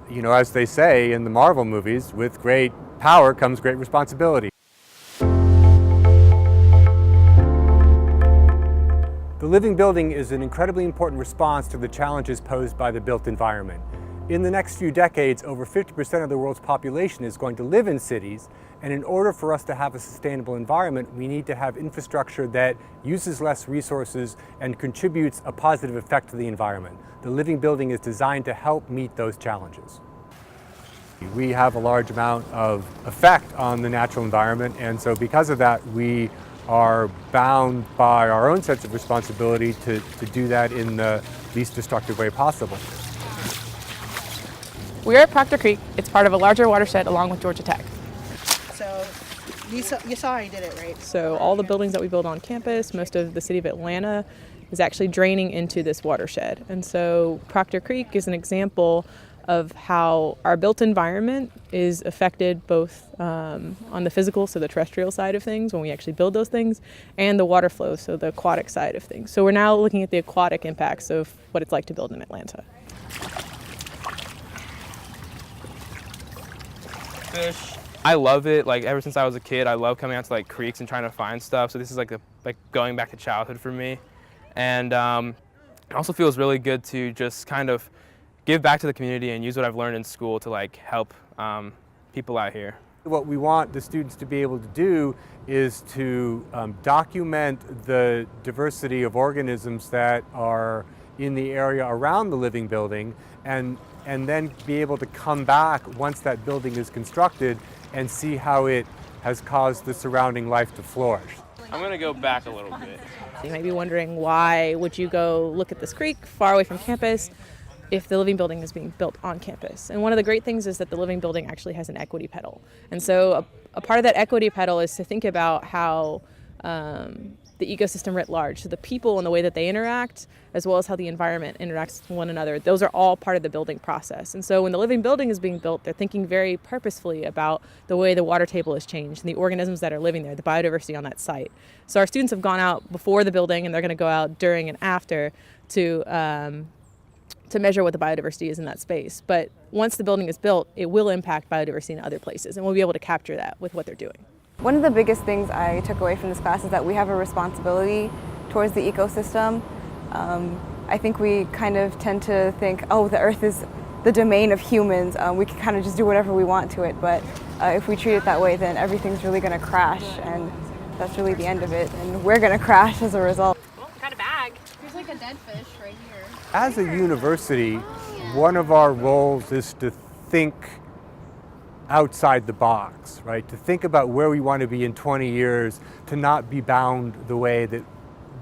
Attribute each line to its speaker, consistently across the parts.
Speaker 1: you know, as they say in the Marvel movies, with great power comes great responsibility. The living building is an incredibly important response to the challenges posed by the built environment. In the next few decades, over 50% of the world's population is going to live in cities, and in order for us to have a sustainable environment, we need to have infrastructure that uses less resources and contributes a positive effect to the environment. The living building is designed to help meet those challenges. We have a large amount of effect on the natural environment, and so because of that, we are bound by our own sense of responsibility to do that in the least destructive way possible.
Speaker 2: We're at Proctor Creek. It's part of a larger watershed along with Georgia Tech.
Speaker 3: So you saw I did it, right?
Speaker 2: So all the buildings that we build on campus, most of the city of Atlanta, is actually draining into this watershed. And so Proctor Creek is an example of how our built environment is affected both on the physical, so the terrestrial side of things when we actually build those things, and the water flow, so the aquatic side of things. So we're now looking at the aquatic impacts of what it's like to build in Atlanta.
Speaker 4: Fish. I love it. Like ever since I was a kid, I love coming out to like creeks and trying to find stuff. So this is like going back to childhood for me, and it also feels really good to just kind of give back to the community and use what I've learned in school to like help people out here.
Speaker 1: What we want the students to be able to do is to document the diversity of organisms that are in the area around the living building, and then be able to come back once that building is constructed and see how it has caused the surrounding life to flourish.
Speaker 4: I'm gonna go back a little bit.
Speaker 2: You might be wondering, why would you go look at this creek far away from campus if the living building is being built on campus? And one of the great things is that the living building actually has an equity pedal. And so a part of that equity pedal is to think about how the ecosystem writ large, so the people and the way that they interact, as well as how the environment interacts with one another, those are all part of the building process. And so when the living building is being built, they're thinking very purposefully about the way the water table has changed and the organisms that are living there, the biodiversity on that site. So our students have gone out before the building, and they're going to go out during and after to measure what the biodiversity is in that space. But once the building is built, it will impact biodiversity in other places, and we'll be able to capture that with what they're doing.
Speaker 5: One of the biggest things I took away from this class is that we have a responsibility towards the ecosystem. I think we kind of tend to think, oh, the earth is the domain of humans. We can kind of just do whatever we want to it, but if we treat it that way, then everything's really going to crash, and that's really the end of it, and we're going to crash as a result.
Speaker 6: Oh, got a bag. There's like a dead fish right here.
Speaker 1: As a university, one of our roles is to think outside the box, right? To think about where we want to be in 20 years, to not be bound the way that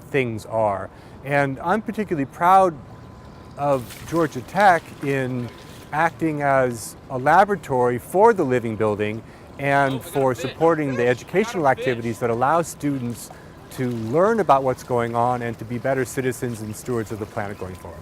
Speaker 1: things are. And I'm particularly proud of Georgia Tech in acting as a laboratory for the living building and for supporting the educational activities that allow students to learn about what's going on and to be better citizens and stewards of the planet going forward.